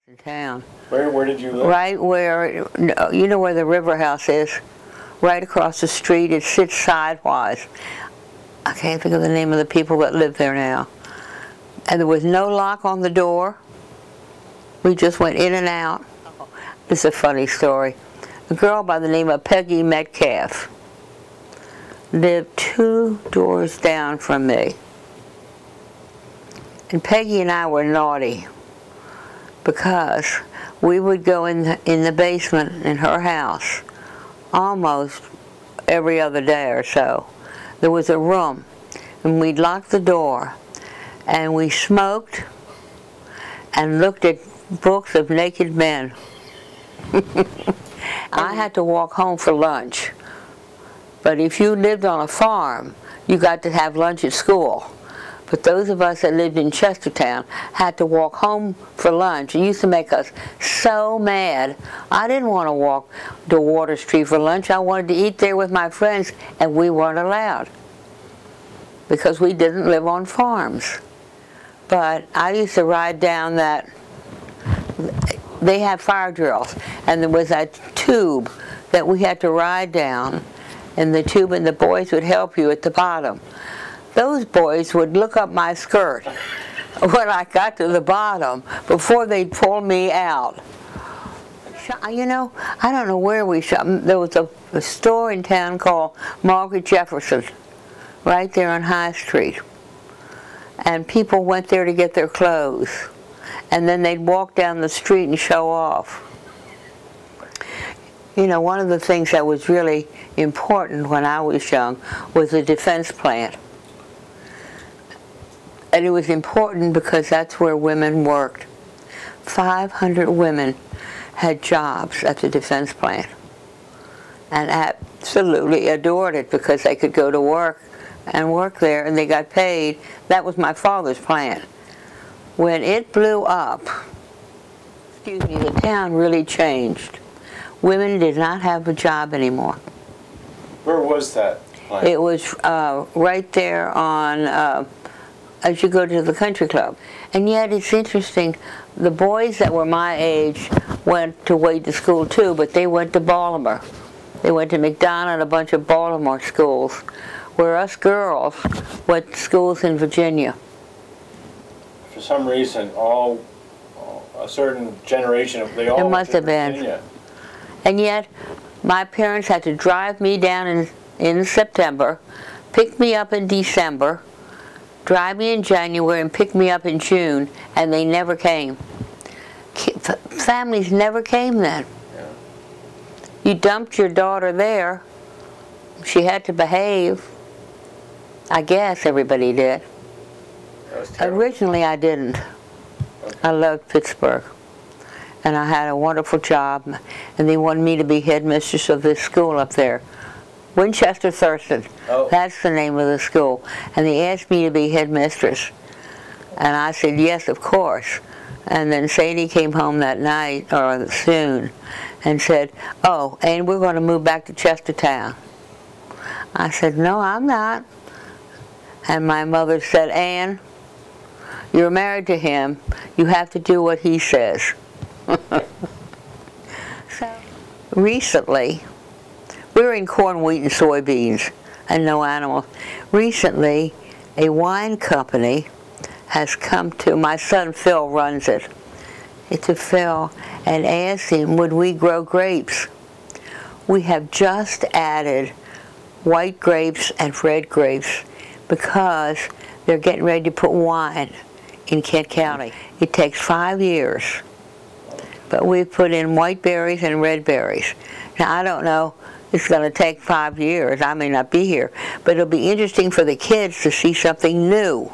in town. Where did you live? Right where, you know where the River House is? Right across the street. It sits sidewise. I can't think of the name of the people that live there now. And there was no lock on the door. We just went in and out. It's a funny story. A girl by the name of Peggy Metcalf lived 2 doors down from me. And Peggy and I were naughty because we would go in the basement in her house almost every other day or so. There was a room, and we'd lock the door, and we smoked and looked at books of naked men. I had to walk home for lunch, but if you lived on a farm, you got to have lunch at school. But those of us that lived in Chestertown had to walk home for lunch. It used to make us so mad. I didn't want to walk to Water Street for lunch. I wanted to eat there with my friends, and we weren't allowed because we didn't live on farms. But I used to ride down that, they had fire drills, and there was that tube that we had to ride down, and the tube and the boys would help you at the bottom. Those boys would look up my skirt when I got to the bottom before they'd pull me out. You know, I don't know where we shot. There was a store in town called Margaret Jefferson, right there on High Street. And people went there to get their clothes. And then they'd walk down the street and show off. You know, one of the things that was really important when I was young was the defense plant. And it was important because that's where women worked. 500 women had jobs at the defense plant and absolutely adored it because they could go to work and work there and they got paid. That was my father's plant. When it blew up, the town really changed. Women did not have a job anymore. Where was that plant? It was right there on as you go to the country club. And yet it's interesting, the boys that were my age went to Wade to school too, but they went to Baltimore. They went to McDonough and a bunch of Baltimore schools, where us girls went to schools in Virginia. For some reason, a certain generation, they all it went must to have Virginia. Been. And yet, my parents had to drive me down in September, pick me up in December, drive me in January and pick me up in June, and they never came. Families never came then. Yeah. You dumped your daughter there. She had to behave. I guess everybody did. That was terrible. Originally I didn't. Okay. I loved Pittsburgh. And I had a wonderful job, and they wanted me to be headmistress of this school up there. Winchester Thurston, that's the name of the school. And they asked me to be headmistress. And I said, yes, of course. And then Sadie came home that night, or soon, and said, oh, and we're going to move back to Chestertown. I said, no, I'm not. And my mother said, Ann, you're married to him. You have to do what he says. So, recently, we were in corn, wheat, and soybeans, and no animals. Recently, a wine company has come to, my son Phil runs it, to Phil and asked him, would we grow grapes? We have just added white grapes and red grapes because they're getting ready to put wine in Kent County. It takes 5 years, but we've put in white berries and red berries. Now, I don't know, it's going to take 5 years. I may not be here, but it'll be interesting for the kids to see something new.